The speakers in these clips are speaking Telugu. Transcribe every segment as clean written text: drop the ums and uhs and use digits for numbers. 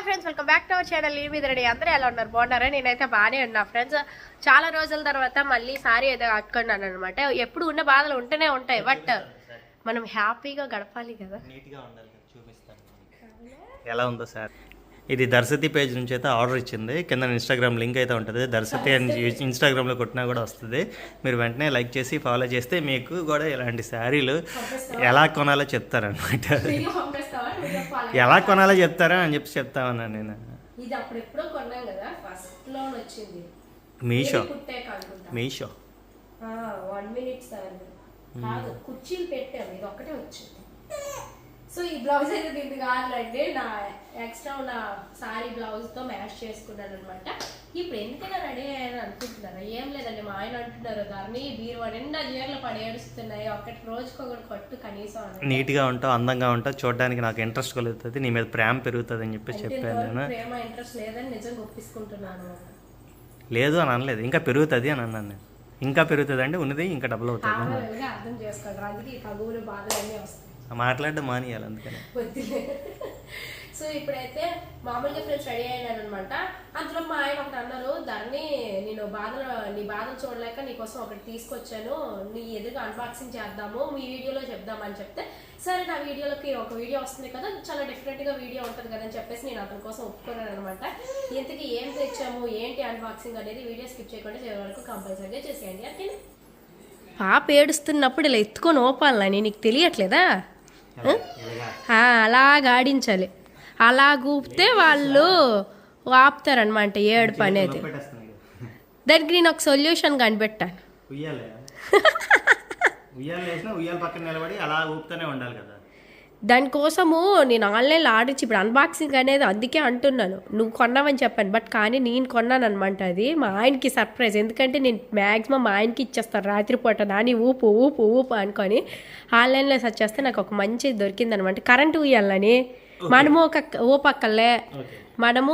Friends, welcome back to our channel. ఈ మీద రెడీ అందరూ ఎలా ఉన్నారు? బాగున్నారా? నేనైతే బాగానే ఉన్నా ఫ్రెండ్స్. చాలా రోజుల తర్వాత మళ్ళీ సారీ అయితే కట్టుకున్నాను అనమాట. ఎప్పుడు ఉన్న బాధలు ఉంటూనే ఉంటాయి, బట్ మనం హ్యాపీగా గడపాలి కదా. నీట్గా ఉండాలి. చూపిస్తాను ఎలా ఉందో సార్. ఇది దర్శతి పేజ్ నుంచి అయితే ఆర్డర్ ఇచ్చింది. కింద ఇన్స్టాగ్రామ్ లింక్ అయితే ఉంటుంది. దర్శతి అని ఇన్స్టాగ్రామ్లో కొట్టినా కూడా వస్తుంది. మీరు వెంటనే లైక్ చేసి ఫాలో చేస్తే మీకు కూడా ఇలాంటి శారీలు ఎలా కొనాలో చెప్తారనమాట. ఎలా కొనాలో చెప్తారా అని చెప్పి చెప్తా ఉన్నాను నేను. ఇది అప్పుడు ఎప్పుడో కొన్నాం కదా, ఫస్ట్ లో వచ్చింది మీషో. 1 minute కాదు, కుర్చీలు పెట్టాము, ఇది ఒక్కటే వచ్చింది. సో ఈ బ్లౌజ్ అయితే దీనికి కావాలంటే నా ఎక్స్ట్రా ఉన్న సారీ బ్లౌజ్ తో మ్యాచ్ చేసుకున్నాను అనమాట. ఇప్పుడు ఎందుకైనా రెడీ అయ్యాను అనుకుంటున్నారా? ఏం లేదండి, మా ఆయన అంటున్నారు దాన్ని బీరువా నిండా చీరలు పడేడుస్తున్నాయి, ఒకటి రోజుకొకటి కట్టు కనీసం. నీట్గా ఉంటావు, అందంగా ఉంటావు, చూడడానికి నాకు ఇంట్రెస్ట్ కలుగుతుంది, నీ మీద ప్రేమ పెరుగుతుంది అని చెప్పి చెప్పాను నేను. ప్రేమ ఇంట్రెస్ట్ లేదని నిజంగా ఒప్పించుకుంటున్నాను. లేదు అని అనలేదు, ఇంకా పెరుగుతుంది అని అన్నాను నేను. ఇంకా పెరుగుతుంది అంటే ఉన్నది ఇంకా డబుల్ అవుతుంది. అర్థం చేసుకోండి, అందుకే ఈ కబుర్లు బాధలు అన్నీ వస్తాయి. మాట్లాడడం మానేయాలి అందుకని. సో ఇప్పుడైతే మామూలుగా ఫ్రెండ్స్ రెడీ అయ్యాను అనమాట. అందులో మా ఆయన ఒకటి అన్నారు, దాన్ని నేను నీ బాధలు చూడలేక నీకోసం ఒకటి తీసుకొచ్చాను, నీ ఎదురుగా అన్బాక్సింగ్ చేద్దాము, మీ వీడియోలో చెప్దామని చెప్తే, సరే నా వీడియోలోకి ఒక వీడియో వస్తుంది కదా, చాలా డిఫరెంట్గా వీడియో ఉంటుంది కదా అని చెప్పేసి నేను అతని కోసం ఒప్పుకున్నాను అనమాట. ఇంతకీ ఏం తెచ్చాము ఏంటి అన్బాక్సింగ్ అనేది వీడియో స్కిప్ చేయకుండా చివరి వరకు కంపల్సరీగా చేసేయండి. అంటే పాప ఏడుస్తున్నప్పుడు ఇలా ఎత్తుకొని ఓపాలని నీకు తెలియట్లేదా? అలా గాడించాలి, అలా గూపితే వాళ్ళు ఆపుతారనమాట ఏడుపు అనేది. దానికి నేను ఒక సొల్యూషన్ కనిపెట్టాను. దానికోసము నేను ఆన్లైన్లో ఆర్డర్ ఇచ్చి ఇప్పుడు అన్బాక్సింగ్ అనేది అందుకే అంటున్నాను, నువ్వు కొన్నావని చెప్పాను, బట్ కానీ నేను కొన్నాను అనమాట. అది మా ఆయనకి సర్ప్రైజ్, ఎందుకంటే నేను మ్యాక్సిమం మా ఆయనకి ఇచ్చేస్తాను రాత్రిపూట, నాని ఊపు ఊపు ఊపు అనుకొని ఆన్లైన్లో సెర్చ్ చేస్తే నాకు ఒక మంచి దొరికిందనమాట. కరెంట్ ఉయ్యాలని మనము ఒక ఊపక్కలే, మనము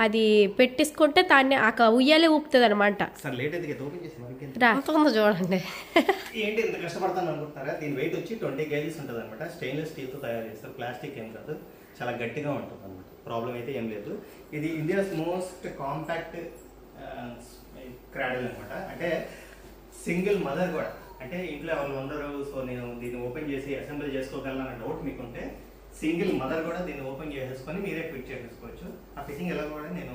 అది పెట్టేసుకుంటే దాన్ని ఉయ్యాలే ఊపుతుంది అనమాట. చూడండి ఏంటి ఎంత కష్టపడతాను అనుకుంటారా? దీని వెయిట్ వచ్చి 20 kgs ఉంటుంది అనమాట. స్టెయిన్లెస్ స్టీల్ తో తయారు చేస్తారు, ప్లాస్టిక్ ఏం కాదు, చాలా గట్టిగా ఉంటుంది అనమాట. ప్రాబ్లం అయితే ఏం లేదు. ఇది ఇండియాస్ మోస్ట్ కాంపాక్ట్ క్రాడిల్ అనమాట. అంటే సింగిల్ మదర్ కూడా, అంటే ఇంట్లో వాళ్ళు ఉండరు, సో నేను దీన్ని ఓపెన్ చేసి అసెంబ్లీ చేసుకోగలను అన్న డౌట్ మీకుంటే సింగిల్ మదర్ కూడా దీన్ని ఓపెన్ చేసేసుకొని మీరే ఫిట్ చేసేసుకోవచ్చు. ఆ ఫిట్టింగ్ ఎలా కూడా నేను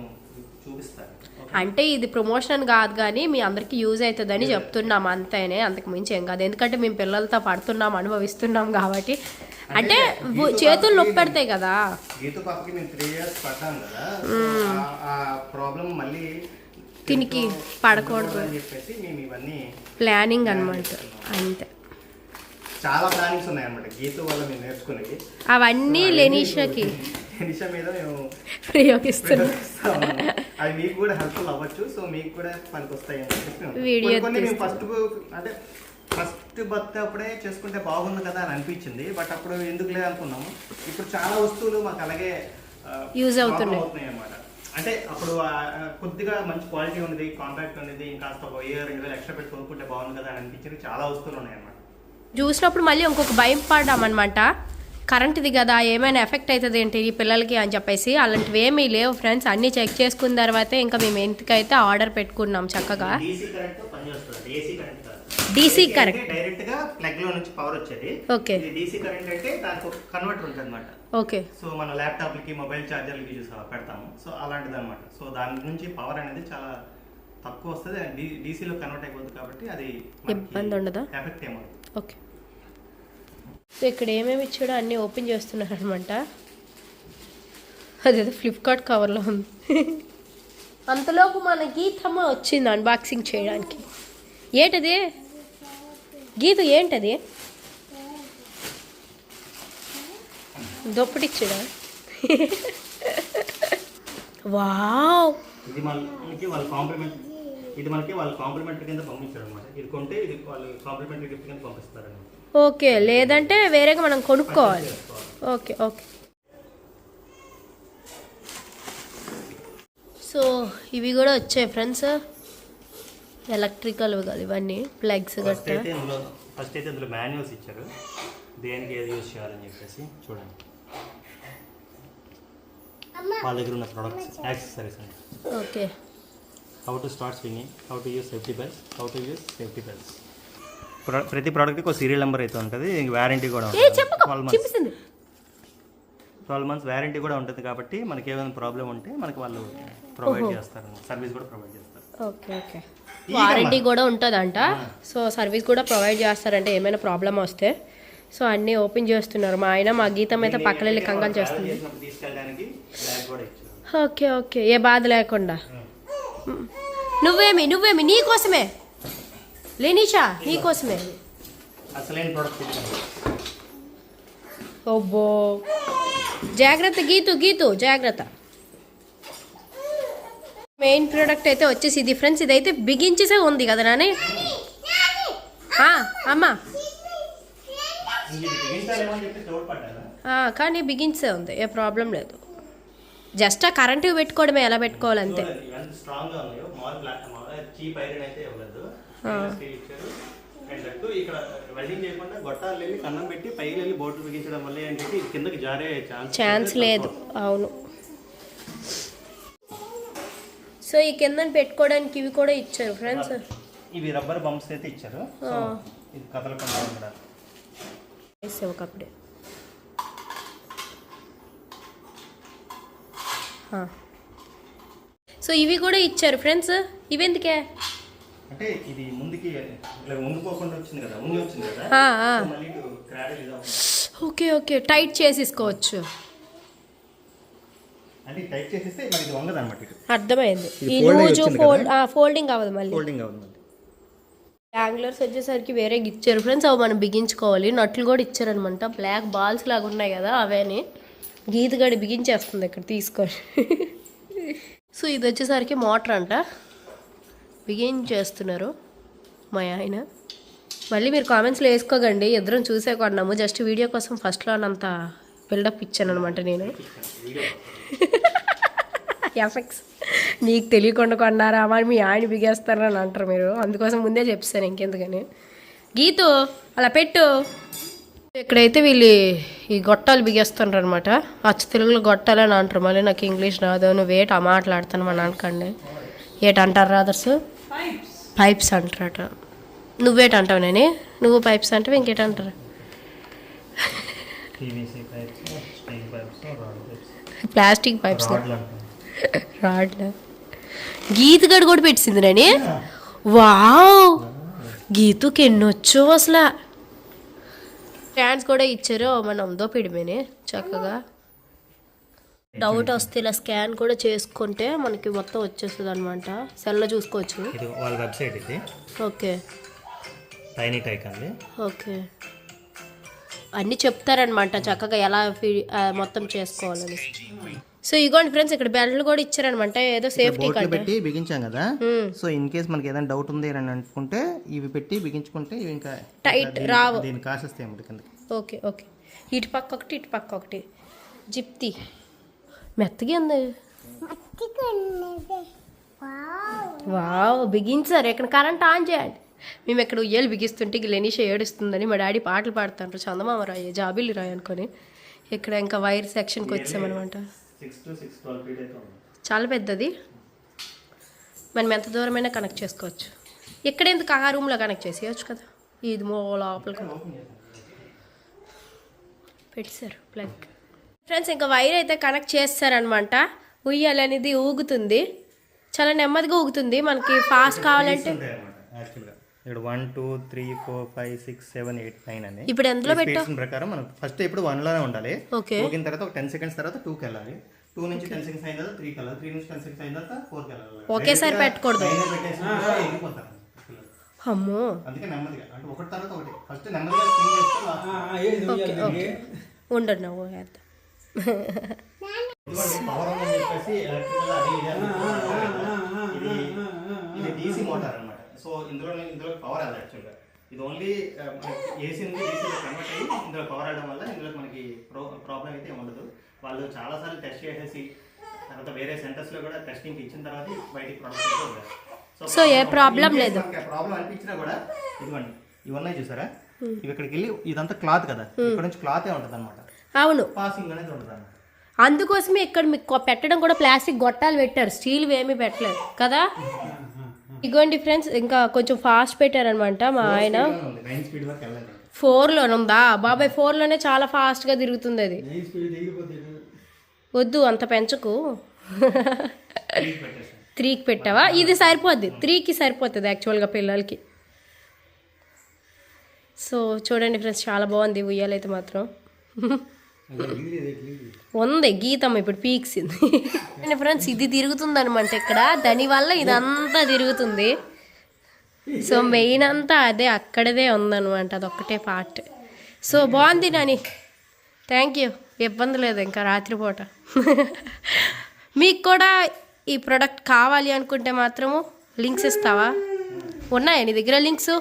చూపిస్తాను. అంటే ఇది ప్రమోషన్ కాదు కానీ మీ అందరికి యూజ్ అవుతుందని చెప్తున్నాం అంతేనే, అంతకు మించి ఏం కాదు. ఎందుకంటే మేము పిల్లలతో పడుతున్నాం, అనుభవిస్తున్నాం కాబట్టి. అంటే చేతులు నొప్పి పెడతాయి కదా. గీత పాపకి నేను 3 years పడ్డాను కదా, ఆ ప్రాబ్లం మళ్ళీ దీనికి పడకూడదు అని చెప్పేసి మేము ఇవన్నీ ప్లానింగ్ అనమాట. అంతే, చాలా ప్లానింగ్స్ ఉన్నాయి అనమాట గీత వల్ల మేము నేర్చుకునేవి. అవన్నీ లెనిషా మీద మేము ప్రయోగిస్తున్నాం. అవి మీకు కూడా హెల్ప్ఫుల్ అవ్వచ్చు, సో మీకు కూడా పనికి వస్తాయి అని వీడియో. మేము ఫస్ట్ బర్త్ అప్పుడే చేసుకుంటే బాగుంది కదా అని అనిపించింది, బట్ అప్పుడు ఎందుకు లేదు అనుకున్నాము. ఇప్పుడు చాలా వస్తువులు మాకు అలాగే యూజ్ అవుతున్నాయి అనమాట. అంటే అప్పుడు కొద్దిగా మంచి క్వాలిటీ ఉన్నది, కాంపాక్ట్ ఉన్నది, ఇంకాస్త 1000-2000 ఎక్స్ట్రా పెట్టి కొనుక్కుంటే బాగుంది కదా అని అనిపించింది. చాలా వస్తువులు ఉన్నాయి అనమాట. చూసినప్పుడు మళ్ళీ ఇంకొక భయం పడ్డామన్నమాట, కరెంట్ది కదా ఏమైనా ఎఫెక్ట్ అవుతుంది ఏంటి ఈ పిల్లలకి అని చెప్పేసి. అలాంటివి ఏమీ లేవు ఫ్రెండ్స్, అన్నీ చెక్ చేసుకున్న తర్వాతే ఇంకా మేము ఇంటికైతే ఆర్డర్ పెట్టుకున్నాం చక్కగా. డీసీ కరెంట్ డైరెక్ట్ గా ప్లగ్ లో నుంచి పవర్ వచ్చేది. ఓకే, డీసీ కరెంట్ అంటే దానికి ఒక కన్వర్టర్ ఉంటుంది అనమాట. ఓకే, సో మన ల్యాప్టాప్ కి మొబైల్ చార్జర్లకి పెడతాము, సో అలాంటిది అనమాట. సో దాని నుంచి పవర్ అనేది చాలా తక్కువ వస్తుంది, డీసీలో కన్వర్ట్ అయిపోతుంది కాబట్టి అది ఇబ్బంది ఉండదా, ఎఫెక్ట్ ఏమవుతుంది. ఓకే, సో ఇక్కడ ఏమేమి ఇచ్చాడో అన్నీ ఓపెన్ చేస్తున్నారు అనమాట. అదేదో ఫ్లిప్కార్ట్ కవర్లో ఉంది. అంతలోపు మన గీతమ్మ వచ్చింది అన్బాక్సింగ్ చేయడానికి. ఏంటది గీత? ఏంటది? దుప్పటిచ్చాడా? వావ్, ఇది వాళ్ళ కాంప్లిమెంటరీ కింద పంపించారు అనమాట. ఇది కొంటే ఇది వాళ్ళు కాంప్లిమెంటరీ గిఫ్ట్ కింద పంపిస్తారు అనమాట. ఓకే, లేదంటే వేరేగా మనం కొనుక్కోవాలి. ఓకే ఓకే, సో ఇవి కూడా వచ్చాయి ఫ్రెండ్స్, ఎలక్ట్రికల్ ఇవన్నీ ప్లగ్స్ గట్రా. ఫస్ట్ అయితే ఇందులో మాన్యువల్స్ ఇచ్చారు, దేనికి ఏది యూజ్ చేయాలని చెప్పేసి. చూడండి, వాళ్ళ దగ్గర ఉన్న ప్రొడక్ట్స్ యాక్సెసరీస్ అండి. Okay. How to start swinging, how to use safety belts, how to use safety belts. ప్రతి ప్రోడక్ట్కి ఒక సీరియల్ నెంబర్ అయితే ఉంటుంది, వ్యారంటీ కూడా ఉంటుంది. 12 months వ్యారంటీ కూడా ఉంటుంది కాబట్టి మనకి ఏమైనా ప్రాబ్లం ఉంటే మనకి వాళ్ళు ప్రొవైడ్ చేస్తారు, సర్వీస్ కూడా ప్రొవైడ్ చేస్తారు. Okay okay. వారంటీ కూడా ఉంటుందంట. సో సర్వీస్ కూడా ప్రొవైడ్ చేస్తారంటే ఏమైనా ప్రాబ్లం వస్తే. సో అన్నీ ఓపెన్ చేస్తున్నారు. మా ఆయన మా గీతం అయితే పక్కన వెళ్ళి కంగారు చేస్తుంది. తీసుకెళ్ళడానికి బ్యాగ్ కూడా ఇచ్చారు. ఓకే ఓకే, ఏ బాధ లేకుండా. నువ్వేమి నీకోసమే లేనిషా, నీకోసమే. అసలైన ప్రోడక్ట్. ఓబ్బో, జాగ్రత్త గీతు జాగ్రత్త. మెయిన్ ప్రోడక్ట్ అయితే వచ్చేసి ఇది ఫ్రెండ్స్. ఇదైతే బిగించేసే ఉంది కదా నాని. అమ్మా కానీ బిగించే ఉంది, ఏ ప్రాబ్లం లేదు. జస్ట్ ఆ కరెంట్ పెట్టుకోవడమే, ఎలా పెట్టుకోవాలంతే. ఛాన్స్ లేదు. అవును. సో ఈ కింద పెట్టుకోవడానికి ఇవి కూడా ఇచ్చారు ఫ్రెండ్స్. ఇవి రబ్బర్ బంప్స్ అయితే ఇచ్చారు. ఇది కదలకుండా ఉండడానికి. ఒకప్పుడే సో ఇవి కూడా ఇచ్చారు ఫ్రెండ్స్. ఇవి ఎందుకే అంటే ఇది ముందుకి ఇలా ఉండిపోకుండా వచ్చింది కదా, ఉండి వచ్చింది కదా, మళ్ళీ క్రాడల్ ఇలా. ఓకే ఓకే, టైట్ చేసేసుకోవచ్చు. అంటే టైట్ చేసేస్తే మరి ఇది వంగదు అన్నమాట. అర్థమైంది. ఈ లూజు ఫోల్డింగ్ అవ్వదు మళ్ళీ. యాంగ్లర్స్ వచ్చేసరికి వేరే ఇచ్చారు ఫ్రెండ్స్. అవి మనం బిగించుకోవాలి. నట్లు కూడా ఇచ్చారనమాట. బ్లాక్ బాల్స్ లాగా ఉన్నాయి కదా, అవేని గీత గడి బిగించేస్తుంది ఇక్కడ తీసుకొని. సో ఇది వచ్చేసరికి మోటార్ అంట, బిగించేస్తున్నారు మా ఆయన. మళ్ళీ మీరు కామెంట్స్లో వేసుకోకండి, ఇద్దరం చూసే కొన్నాము. జస్ట్ వీడియో కోసం ఫస్ట్లో అన్నంత బిల్డప్ ఇచ్చాను అనమాట నేను. ఎఫెక్ట్స్ నీకు తెలియకుండా కొన్నారా మరి మీ ఆయన బిగేస్తారని అంటారు మీరు, అందుకోసం ముందే చెప్పాను. ఇంకెందుకని గీతు అలా పెట్టు. ఇక్కడైతే వీళ్ళు ఈ గొట్టాలు బిగేస్తున్నారు అనమాట. అచ్చ తెలుగులో గొట్టాలని అంటారు. మళ్ళీ నాకు ఇంగ్లీష్ రాదు, నువ్వు ఏట మాట్లాడుతాను మన అనకండి. ఏటంటారు రాదర్స్? పైప్స్ అంటారట. నువ్వేటంటావు నేను? నువ్వు పైప్స్ అంటావు, ఇంకేటంటారు? ప్లాస్టిక్ పైప్స్, రాడ్లు. గీతగడు కూడా పెట్టింది నేను. వావ్, గీతుకి ఎన్నొచ్చో అసలు. స్టాండ్స్ కూడా ఇచ్చారు. మనం దోపిడిమేనే చక్కగా. డౌట్ వస్తే ఇలా స్కాన్ కూడా చేసుకుంటే మనకి మొత్తం వచ్చేస్తుంది అనమాట. సెల్లో చూసుకోవచ్చు. ఇది వాళ్ళ వెబ్సైట్. ఇది ఓకే, టైనీ టైక్ అండి. ఓకే, అన్నీ చెప్తారనమాట చక్కగా ఎలా మొత్తం చేసుకోవాలని. సో ఇగోండి ఫ్రెండ్స్, ఇక్కడ బెల్ట్లు కూడా ఇచ్చారనమాట. ఏదో సేఫ్టీ పెట్టి బిగించాం కదా. సో ఇన్ కేస్ మనకి ఏదైనా డౌట్ ఉంది అని అనుకుంటే ఇవి పెట్టి బిగించుకుంటే ఇవి ఇంకా టైట్ రావు. దీని కాసేస్తాయి అన్నమాట కిందకి. ఓకే ఓకే, ఇటు పక్క ఒకటి ఇటు పక్క ఒకటి. జిప్తి మెత్తగా ఉంది. వావ్, బిగించారు. ఇక్కడ కరెంట్ ఆన్ చేయండి. మేము ఇక్కడ ఉయ్యాలు బిగిస్తుంటే లెనిష ఏడుస్తుందని మా డాడీ పాటలు పాడుతుంటారు. చందమామ రాయి, జాబిల్లి రాయి అనుకొని. ఇక్కడ ఇంకా వైర్ సెక్షన్కి వచ్చామన్నమాట. చాలా పెద్దది, మనం ఎంత దూరమైనా కనెక్ట్ చేసుకోవచ్చు. ఇక్కడ ఎందుకు ఆ రూమ్లో కనెక్ట్ చేసేయచ్చు కదా. ఇది లోపలికి పెట్టారు ప్లగ్. ఫ్రెండ్స్ ఇంకా వైర్ అయితే కనెక్ట్ చేస్తారనమాట. ఉయ్యాలి అనేది ఊగుతుంది, చాలా నెమ్మదిగా ఊగుతుంది. మనకి ఫాస్ట్ కావాలంటే ఇక్కడ 1 2 3 4 5 6 7 8 9 అని ఇప్పుడు ఎందులో పెట్టాం ప్రకారం మనం ఫస్ట్ ఇప్పుడు 1 లోనే ఉండాలి. ఓకే, ఊగిన తర్వాత ఒక 10 సెకండ్స్ తర్వాత 2 కి వెళ్ళాలి. 2 నుంచి 10 సెకండ్స్ అయిన తర్వాత 3 కి వెళ్ళాలి. 3 నుంచి 10 సెకండ్స్ అయిన తర్వాత 4 కి వెళ్ళాలి. ఒకేసారి పెట్టకూడదు. అమ్మో, అందుకే నెమ్మదిగా, అంటే ఒకటి తర్వాత ఒకటి. ఫస్ట్ నెమ్మదిగా స్వింగ్ చేస్తే ఓకే ఓకే ఉండండి. నవ్వు వేద్దాం. పవర్ అని చెప్పేసి ఎలక్ట్రికల్ అది ఇది DC మోటార్ అన్నమాట. సో ఇందులో పవర్ అది యాక్చువల్గా ఇది ఓన్లీ ఏసీ నుండి డీసీలో కన్వర్ట్ అయ్యి ఇందులో పవర్ అవడం వల్ల ఇందులో మనకి ప్రాబ్లం అయితే ఉండదు. వాళ్ళు చాలాసార్లు టెస్ట్ చేసేసి తర్వాత వేరే సెంటర్స్లో కూడా టెస్టింగ్ ఇచ్చిన తర్వాత బయటికి ప్రొడక్ట్ అయితే ఉంటారు. సో ఏ ప్రాబ్లం లేదు. ప్రాబ్లం అనిపించినా కూడా ఇదిగోండి, ఇవి ఉన్నాయి చూసారా, ఇవి ఇక్కడికి వెళ్ళి ఇదంతా క్లాత్ కదా, ఇక్కడ నుంచి క్లాతే ఉంటుంది అనమాట. అవును, పాసింగ్ అనేది ఉంటుంది అన్నమాట. అందుకోసమే ఇక్కడ మీకు పెట్టడం కూడా ప్లాస్టిక్ గొట్టాలు పెట్టారు, స్టీల్ ఏమీ పెట్టలేదు కదా. ఇగోండి ఫ్రెండ్స్, ఇంకా కొంచెం ఫాస్ట్ పెట్టారనమాట మా ఆయన. 4లోనే ఉందా బాబాయ్? 4లోనే చాలా ఫాస్ట్గా తిరుగుతుంది అది. వద్దు అంత పెంచకు. 3కి పెట్టావా? ఇది సరిపోద్ది, 3కి సరిపోతుంది యాక్చువల్గా పిల్లలకి. సో చూడండి ఫ్రెండ్స్, చాలా బాగుంది ఉయ్యాలైతే మాత్రం. ఉంది గీతమ్మ ఇప్పుడు పీక్సింది. ఫ్రెండ్స్ ఇది తిరుగుతుంది అనమాట ఇక్కడ, దానివల్ల ఇదంతా తిరుగుతుంది. సో మెయిన్ అంతా అదే అక్కడదే ఉందన్నమాట, అదొక్కటే పార్ట్. సో బాగుంది నాని, థ్యాంక్ యూ. ఇబ్బంది లేదు ఇంకా రాత్రిపూట. మీకు కూడా ఈ ప్రోడక్ట్ కావాలి అనుకుంటే మాత్రము లింక్స్ ఇస్తావా? ఉన్నాయా నీ దగ్గర లింక్స్?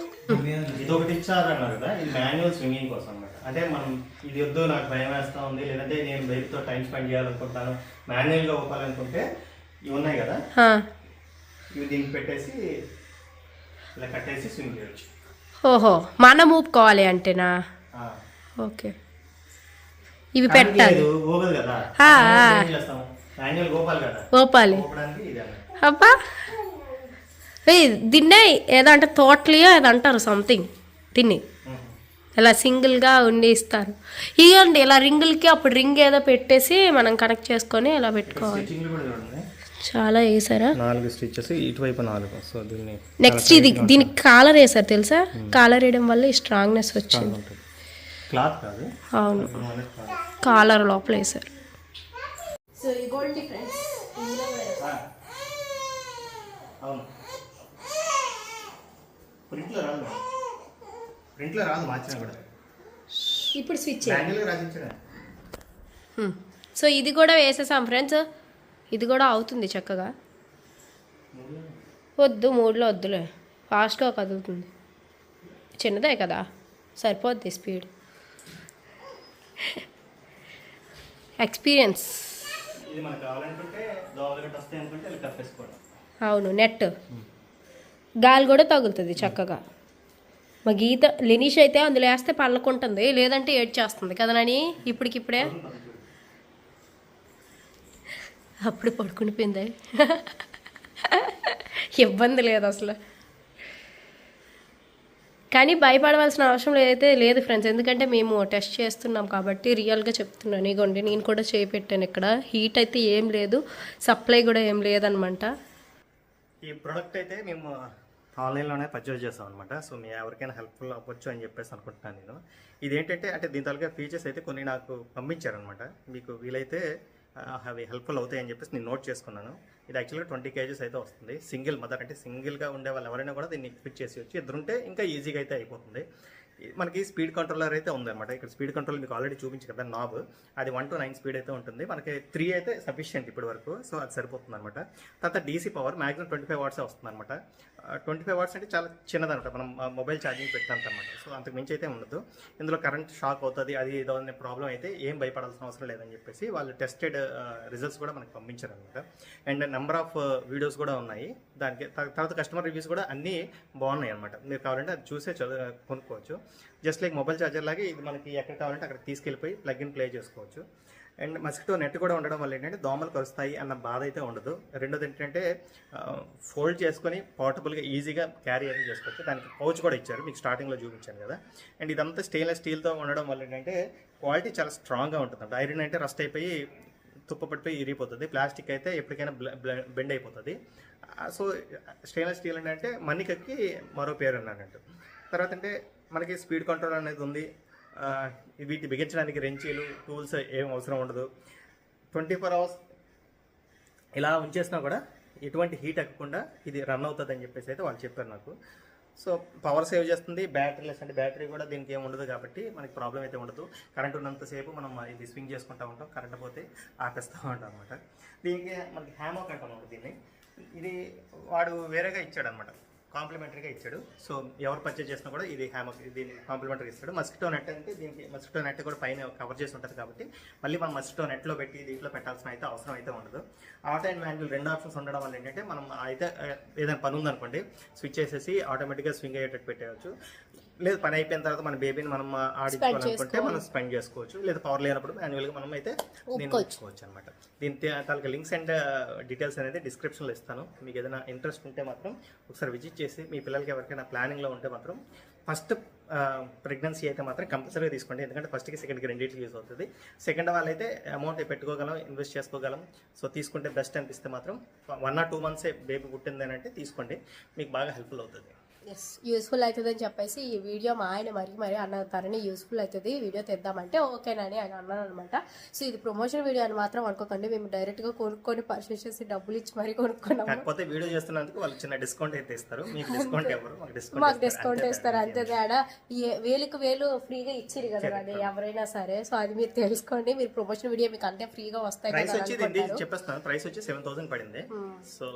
ఇదొకటి ఇచ్చారన్నారు కదా, ఇది మాన్యువల్ స్వింగింగ్ కోసం అన్నమాట. అంటే మనం ఇది వద్దు నాకు భయం వేస్తూ ఉంది, లేదంటే నేను బైక్తో టైం స్పెండ్ చేయాలనుకుంటాను, మాన్యువల్గా ఒప్పాలనుకుంటే ఇవి ఉన్నాయి కదా, ఇవి దీనికి పెట్టేసి ఇలా కట్టేసి స్వింగ్ చేయొచ్చు. ఓహో, మనం ఊపుకోవాలి అంటేనా? ఓకే, ఇవి పెట్టాలి. ఊగదు కదా, మాన్యువల్ గోపాలి కదా, గోపాలి. అబ్బా దీన్నే ఏదో అంటే తోటలియో ఏదో అంటారు సంథింగ్, దీన్ని ఇలా సింగిల్గా ఉండి ఇస్తారు. ఇవ్వండి ఇలా రింగులకి, అప్పుడు రింగ్ ఏదో పెట్టేసి మనం కనెక్ట్ చేసుకొని ఇలా పెట్టుకోవాలి. చాలా వేసారా? 4 స్టిచెస్, ఇటువైపు 4. సో దీన్ని నెక్స్ట్ ఇది దీనికి కాలర్ వేసారు తెలుసా? కాలర్ వేయడం వల్ల ఈ స్ట్రాంగ్నెస్ వచ్చింది. క్లాత్ కాదు, అవును, కాలర్ లోపల వేసారు. సో ఇగోండి ఫ్రెండ్స్, అవును ప్రింట్లో రాదు మార్చినా కూడా. ఇప్పుడు స్విచ్. రాజించడా. సో ఇది కూడా వేసేసాం ఫ్రెండ్స్, ఇది కూడా అవుతుంది చక్కగా. వద్దు 3లో వద్దులే, ఫాస్ట్గా కదులుతుంది, చిన్నదే కదా సరిపోద్ది స్పీడ్. ఎక్స్పీరియన్స్. అవును, నెట్ గాలి కూడా తగులుతుంది చక్కగా. మా గీత లెనీష్ అయితే అందులో వేస్తే పళ్ళకుంటుంది, లేదంటే ఏడ్చేస్తుంది కదా నాని. ఇప్పటికిప్పుడే అప్పుడు పడుకుని పోయింది, ఇబ్బంది లేదు అసలు. కానీ భయపడవలసిన అవసరం లేదైతే లేదు ఫ్రెండ్స్, ఎందుకంటే మేము టెస్ట్ చేస్తున్నాం కాబట్టి రియల్గా చెప్తున్నాను. ఇగోండి నేను కూడా చేపెట్టాను ఇక్కడ, హీట్ అయితే ఏం లేదు, సప్లై కూడా ఏం లేదనమాట. ఈ ప్రోడక్ట్ అయితే మేము ఆన్లైన్లోనే పర్చేజ్ చేస్తాం అనమాట. సో మీ ఎవరికైనా హెల్ప్ఫుల్ అవ్వచ్చు అని చెప్పేసి అనుకుంటున్నాను నేను. ఇదేంటంటే అంటే దీని తాలూకా ఫీచర్స్ అయితే కొన్ని నాకు పంపించారనమాట, మీకు వీలైతే అవి హెల్ప్ఫుల్ అవుతాయి అని చెప్పేసి నేను నోట్ చేసుకున్నాను. ఇది యాక్చువల్గా 20 kgs అయితే వస్తుంది. సింగిల్ మదర్ అంటే సింగిల్గా ఉండే వాళ్ళు ఎవరైనా కూడా దీన్ని ఫిట్ చేసేయచ్చు. ఇద్దరుంటే ఇంకా ఈజీగా అయితే అయిపోతుంది. మనకి స్పీడ్ కంట్రోలర్ అయితే ఉందన్నమాట. ఇక్కడ స్పీడ్ కంట్రోల్ మీకు ఆల్రెడీ చూపించి కదా నాబ్, అది 1 to 9 స్పీడ్ అయితే ఉంటుంది. మనకి 3 అయితే సఫిషియంట్ ఇప్పటి వరకు, సో అది సరిపోతుంది అనమాట. తర్వాత డీసీ పవర్ మ్యాక్సిమం 25 watts వస్తుంది అనమాట. 25 watts అంటే చాలా చిన్నదనమాట, మనం మొబైల్ ఛార్జింగ్ పెట్టినంత అనమాట. సో అంతకు మించి అయితే ఉండదు. ఇందులో కరెంట్ షాక్ అవుతుంది అది ఏదో అనే ప్రాబ్లం అయితే ఏం భయపడాల్సిన అవసరం లేదని చెప్పేసి వాళ్ళు టెస్టెడ్ రిజల్ట్స్ కూడా మనకు పంపించారు అనమాట. అండ్ నెంబర్ ఆఫ్ వీడియోస్ కూడా ఉన్నాయి దానికి. తర్వాత కస్టమర్ రివ్యూస్ కూడా అన్నీ బాగున్నాయి అనమాట. మీరు కావాలంటే అది చూసే కొనుక్కోవచ్చు. జస్ట్ లైక్ మొబైల్ ఛార్జర్ లాగే ఇది మనకి ఎక్కడ కావాలంటే అక్కడ తీసుకెళ్ళిపోయి ప్లగ్ ఇన్ ప్లే చేసుకోవచ్చు. అండ్ మస్కిటో నెట్ కూడా ఉండడం వల్ల ఏంటంటే దోమలు కరుస్తాయి అన్న బాధ అయితే ఉండదు. రెండోది ఏంటంటే ఫోల్డ్ చేసుకొని పోర్టబుల్గా ఈజీగా క్యారీ అయితే చేసుకోవచ్చు. దానికి పౌచ్ కూడా ఇచ్చారు, మీకు స్టార్టింగ్లో చూపించాను కదా. అండ్ ఇదంతా స్టెయిన్లెస్ స్టీల్తో ఉండడం వల్ల ఏంటంటే క్వాలిటీ చాలా స్ట్రాంగ్గా ఉంటుంది. ఐరన్ అంటే రస్ట్ అయిపోయి తుప్పు పడిపోయి ఇరిగిపోతుంది, ప్లాస్టిక్ అయితే ఎప్పటికైనా బెండ్ అయిపోతుంది. సో స్టెయిన్లెస్ స్టీల్ అంటే మన్నికకి మరో పేరు అన్నట్టు. తర్వాత అంటే మనకి స్పీడ్ కంట్రోల్ అనేది ఉంది. వీటిని బిగించడానికి రెంచీలు టూల్స్ ఏం అవసరం ఉండదు. 24 hours ఇలా ఉంచేసినా కూడా ఎటువంటి హీట్ ఎక్కకుండా ఇది రన్ అవుతుంది అని చెప్పేసి అయితే వాళ్ళు చెప్పారు నాకు. సో పవర్ సేవ్ చేస్తుంది. బ్యాటరీలెస్ అంటే బ్యాటరీ కూడా దీనికి ఏమి ఉండదు కాబట్టి మనకి ప్రాబ్లం అయితే ఉండదు. కరెంట్ ఉన్నంతసేపు మనం ఇది స్వింగ్ చేసుకుంటూ ఉంటాం, కరెంట్ పోతే ఆపేస్తూ ఉంటాం అనమాట. దీనికి మనకి హ్యామోక్ అంటాం దీన్ని. ఇది వాడు వేరేగా ఇచ్చాడు అనమాట. కాంప్లిమెంటరీగా ఇచ్చాడు. సో ఎవరు పర్చేజ్ చేసినా కూడా ఇది హ్యామక్ దీన్ని కాంప్లిమెంటరీ ఇస్తాడు. మస్కిటో నెట్ అంటే దీనికి మస్కిటో నెట్ కూడా పైన కవర్ చేసి ఉంటుంది కాబట్టి మళ్ళీ మనం మస్కిటో నెట్లో పెట్టి దీంట్లో పెట్టాల్సిన అయితే అవసరం అయితే ఉండదు. ఆటో అండ్ మాన్యువల్ 2 ఆప్షన్స్ ఉండడం వల్ల ఏంటంటే మనం అయితే ఏదైనా పని ఉందనుకోండి స్విచ్ చేసేసి ఆటోమేటిక్గా స్వింగ్ అయ్యేటట్టు పెట్టేయచ్చు. లేదు పని అయిపోయిన తర్వాత మన బేబీని మనం ఆడించుకోవాలనుకుంటే మనం స్పెండ్ చేసుకోవచ్చు. లేదా పవర్ లేనప్పుడు మాన్యువల్గా మనం అయితే దీన్ని ఉంచుకోవచ్చు అనమాట. దీని తాలూకా లింక్స్ అండ్ డీటెయిల్స్ అనేది డిస్క్రిప్షన్లో ఇస్తాను. మీకు ఏదైనా ఇంట్రెస్ట్ ఉంటే మాత్రం ఒకసారి విజిట్ చేసి మీ పిల్లలకి ఎవరికైనా ప్లానింగ్లో ఉంటే మాత్రం ఫస్ట్ ప్రెగ్నెన్సీ అయితే మాత్రం కంపల్సరీగా తీసుకోండి. ఎందుకంటే ఫస్ట్కి సెకండ్కి రెండింటికి యూజ్ అవుతుంది. సెకండ్ వాళ్ళైతే అమౌంట్ పెట్టుకోగలం, ఇన్వెస్ట్ చేసుకోగలం. సో తీసుకుంటే బెస్ట్ అనిపిస్తే మాత్రం 1 or 2 months బేబీ పుట్టిందని అంటే తీసుకోండి, మీకు బాగా హెల్ప్ఫుల్ అవుతుంది. ఎస్ యూస్ఫుల్ అవుతుంది అని చెప్పేసి ఈ వీడియో మా ఆయన మరి అన్న తరని యూస్ఫుల్ అవుతుంది వీడియో తెద్దామంటే ఓకేనని ఆయన అన్నాను అనమాట. సో ఇది ప్రమోషన్ వీడియో అని మాత్రం అనుకోకండి, మేము డైరెక్ట్గా కొనుక్కొని పర్చేస్ చేసి డబ్బులు ఇచ్చి మరీ కొనుక్కున్నాము. కాకపోతే వీడియో చేస్తున్నందుకు వాళ్ళు చిన్న డిస్కౌంట్ అయితే ఇస్తారు. మీకు డిస్కౌంట్ ఎవరు మాకు డిస్కౌంట్ ఇస్తారు అంతే తేడా. వేలుకు వేలు ఫ్రీగా ఇచ్చిరు కదా అది ఎవరైనా సరే. సో అది మీరు తెలుసుకోండి. మీరు ప్రమోషన్ వీడియో మీకు అంతే ఫ్రీగా వస్తాయి ప్రైస్ కదా వచ్చి అనుకుంటారు. చెప్పేస్తాను. ప్రైస్ వచ్చి 7,000 పడింది. సో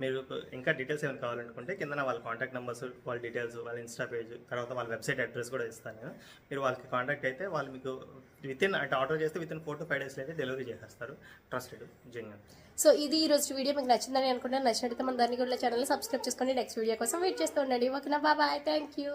మీరు ఇంకా డీటెయిల్స్ ఏమైనా కావాలనుకుంటే కింద వాళ్ళ కాంటాక్ట్ నెంబర్స్, వాళ్ళ డీటెయిల్స్, వాళ్ళ ఇన్స్టా పేజ్, తర్వాత వాళ్ళ వెబ్సైట్ అడ్రస్ కూడా ఇస్తాను నేను. మీరు వాళ్ళకి కాంటాక్ట్ అయితే వాళ్ళు మీకు అంటే ఆర్డర్ చేస్తే వితిన్ 4 to 5 days అయితే డెలివరీ చేసేస్తారు. Trusted, genuine. సో ఇది ఈ రోజు వీడియో మీకు నచ్చిందని అనుకుంటున్నాను. నచ్చినట్లయితే మన దాన్ని కూడా ఛానల్ సబ్స్క్రైబ్ చేసుకోండి. నెక్స్ట్ వీడియో కోసం వెయిట్ చేస్తూ ఉండండి. ఓకేనా, బాయ్, థ్యాంక్ యూ.